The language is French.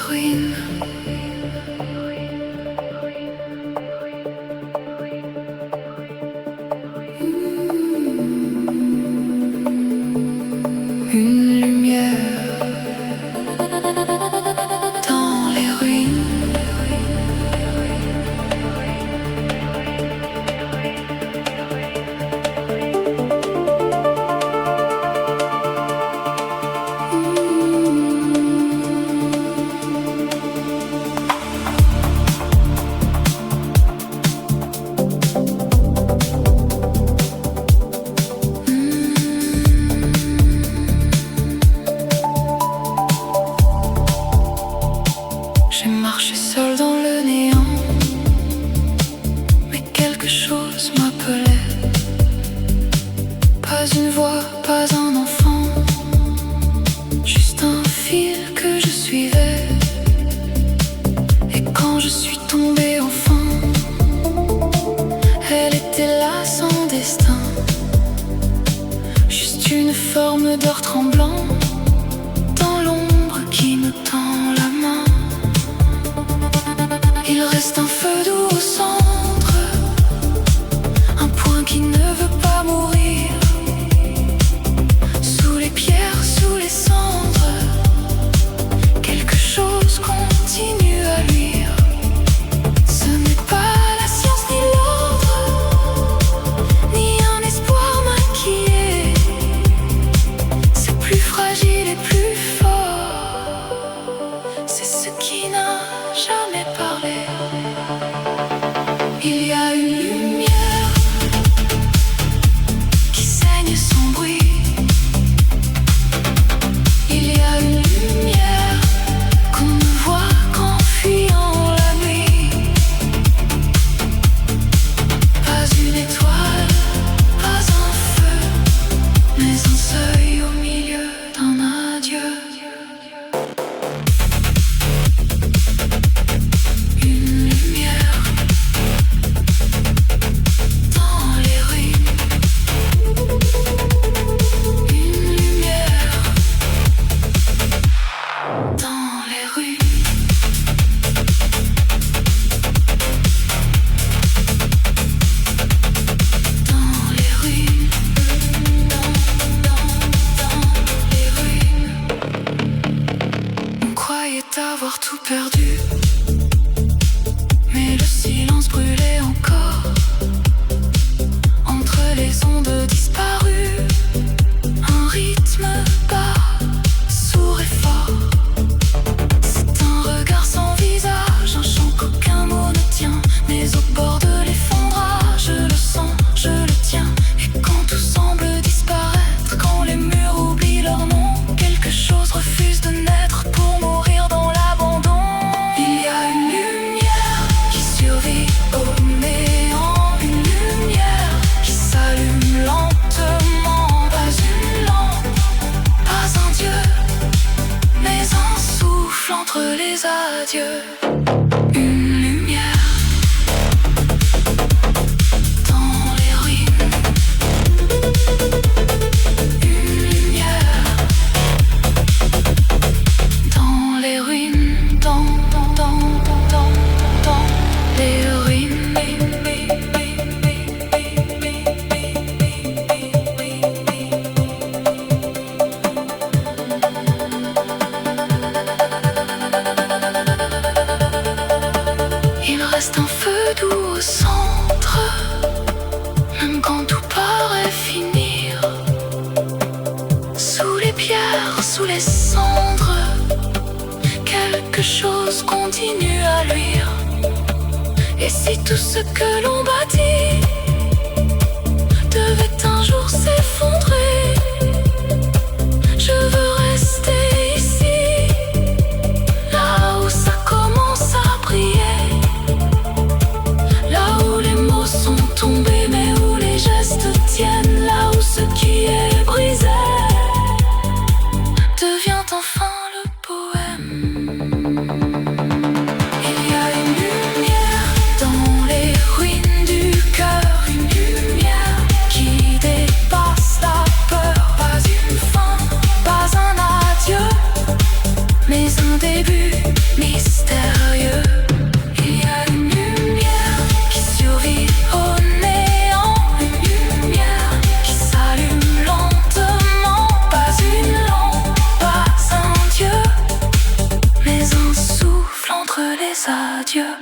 ruines. Une lumière dans les ruines. J'ai marché seul dans le néant, mais quelque chose m'appelait. Pas une voix, pas un enfant, juste un fil que je suivais. Et quand je suis tombée enfin, elle était là sans destin, juste une forme d'or tremblant dans l'ombre qui nous tend la main. Il reste un feu doux au centre, un point qui ne veut pas mourir. Sous les pierres, sous les cendres, quelque chose continue à luire. Ce n'est pas la science ni l'ordre, ni un espoir maquillé. C'est plus fragile et plus fort, c'est ce qui n'a jamais parlé. Il y a une lumière qui saigne sans bruit. Il y a une lumière qu'on ne voit qu'en fuyant la nuit. Pas une étoile, pas un feu, mais un seuil au milieu d'un adieu. Une lumière dans les ruines. Une lumière dans les ruines. Dans les ruines. Dans les ruines. On croyait avoir tout perdu, mais le silence brûlait encore. Entre les ondes disparues, un rythme bas, sourd et fort. C'est un regard sans visage, un chant qu'aucun mot ne tient. Mais au bord de l'effondrage, je le sens, je le tiens. Et quand tout semble disparaître, quand les murs oublient leur nom, quelque chose refuse de naître pour mourir dans l'abandon. Il y a une lumière qui survit au néant, une lumière qui s'allume lentement. Pas une lampe, pas un dieu, mais un souffle entre les adieux. Une lumière dans les ruines. Une lumière dans les ruines. Dans les ruines. Il reste un feu doux au centre, même quand tout paraît finir. Sous les pierres, sous les cendres, quelque chose continue à luire. Et si tout ce que l'on bâtit devait un jour s'effondrer, je veux rester ici, là où ça commence à briller, là où les mots sont tombés mais où les gestes tiennent, là où ce qui est brisé devient enfin le poème. Il y a une lumière dans les ruines du cœur, une lumière qui dépasse la un début mystérieux. Il y a une lumière qui survit au néant, une lumière qui s'allume lentement. Pas une lampe, pas un dieu, mais un souffle entre les adieux.